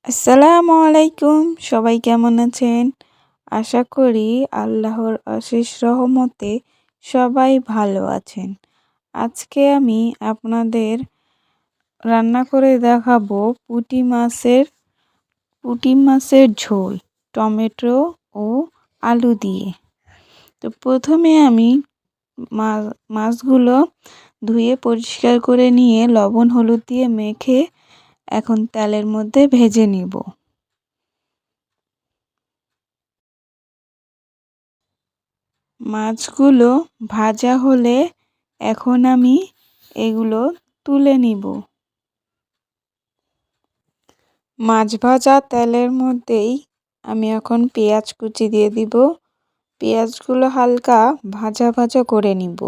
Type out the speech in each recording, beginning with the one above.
আসসালামু আলাইকুম, সবাই কেমন আছেন? আশা করি আল্লাহর অশেষ রহমতে সবাই ভালো আছেন। আজকে আমি আপনাদের রান্না করে দেখাবো পুঁটি মাছের ঝোল টমেটো ও আলু দিয়ে। তো প্রথমে আমি মাছগুলো ধুয়ে পরিষ্কার করে নিয়ে লবণ হলুদ দিয়ে মেখে এখন তেলের মধ্যে ভেজে নিব। মাছগুলো ভাজা হলে এখন আমি এগুলো তুলে নিব। মাছ ভাজা তেলের মধ্যেই আমি এখন পেঁয়াজ কুচি দিয়ে দিব। পেঁয়াজগুলো হালকা ভাজা ভাজা করে নিব।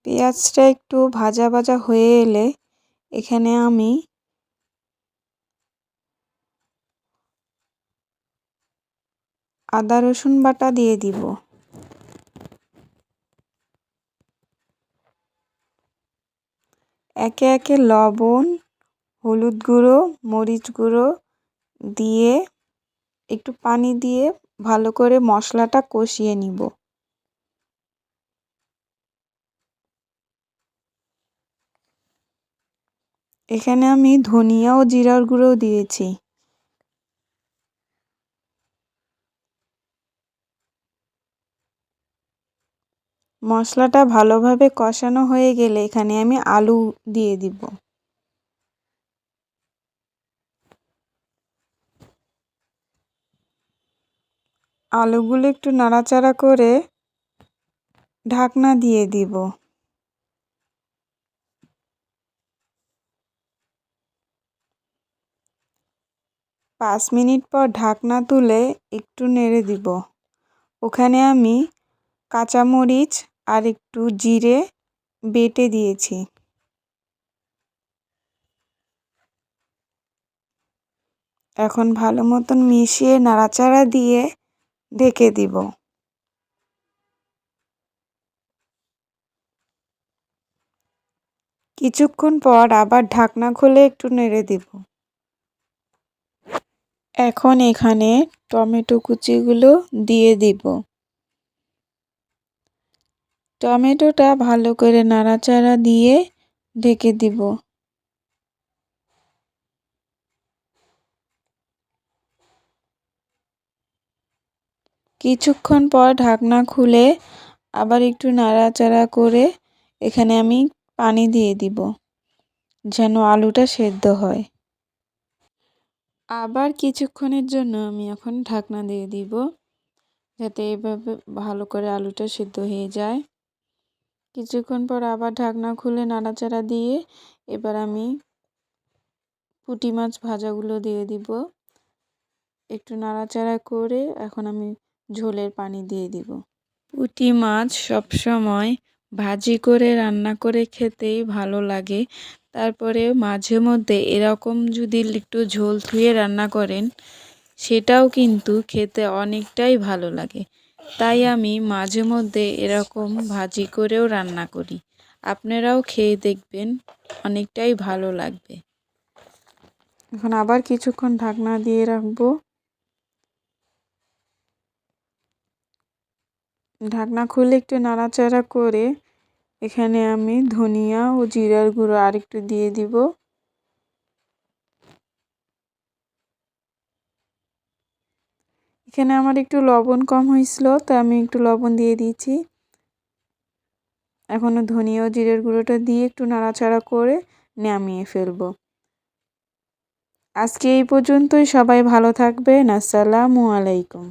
পেঁয়াজটা একটু ভাজা ভাজা হয়ে এলে এখানে আমি আদা রসুন বাটা দিয়ে দিব। একে একে লবণ, হলুদ গুঁড়ো, মরিচ গুঁড়ো দিয়ে একটু পানি দিয়ে ভালো করে মশলাটা কষিয়ে নিব। এখানে আমি ধনিয়া ও জিরার গুঁড়ো দিয়েছি। মশলাটা ভালোভাবে কষানো হয়ে গেলে এখানে আমি আলু দিয়ে দিব। আলুগুলো একটু নাড়াচাড়া করে ঢাকনা দিয়ে দিব। 5 মিনিট পর ঢাকনা তুলে একটু নেড়ে দিব। ওখানে আমি কাঁচামরিচ আর একটু জিরে বেটে দিয়েছি। এখন ভালো মতন মিশিয়ে নাড়াচাড়া দিয়ে ঢেকে দিব। কিছুক্ষণ পর আবার ঢাকনা খুলে একটু নেড়ে দিব। এখন এখানে টমেটো কুচিগুলো দিয়ে দিব। টমেটোটা ভালো করে নাড়াচাড়া দিয়ে ঢেকে দিব। কিছুক্ষণ পর ঢাকনা খুলে আবার একটু নাড়াচাড়া করে এখানে আমি পানি দিয়ে দিব যেন আলুটা সেদ্ধ হয়। আবার কিছুক্ষণের জন্য আমি এখন ঢাকনা দিয়ে দিব যাতে এভাবে ভালো করে আলুটা সেদ্ধ হয়ে যায়। কিছুক্ষণ পর আবার ঢাকনা খুলে নাড়াচাড়া দিয়ে এবার আমি পুঁটি মাছ ভাজাগুলো দিয়ে দিব। একটু নাড়াচাড়া করে এখন আমি ঝোলের পানি দিয়ে দিব। পুঁটি মাছ সবসময় ভাজি করে রান্না করে খেতেই ভালো লাগে। তারপরে মাঝে মধ্যে এরকম যদি একটু ঝোল ধুয়ে রান্না করেন সেটাও কিন্তু খেতে অনেকটাই ভালো লাগে। তাই আমি মাঝে মধ্যে এরকম ভাজি করেও রান্না করি। আপনারাও খেয়ে দেখবেন, অনেকটাই ভালো লাগবে। এখন আবার কিছুক্ষণ ঢাকনা দিয়ে রাখবো। ঢাকনা খুলে একটু নাড়াচাড়া করে এখানে আমি ধনিয়া ও জিরার গুঁড়ো আরেকটু দিয়ে দিব। এখানে আমার একটু লবণ কম হয়েছিল তাই আমি একটু লবণ দিয়ে দিয়েছি। এখনও ধনিয়া ও জিরার গুঁড়োটা দিয়ে একটু নাড়াচাড়া করে নামিয়ে ফেলবো। আজকে এই পর্যন্তই। সবাই ভালো থাকবেন। আসসালামু আলাইকুম।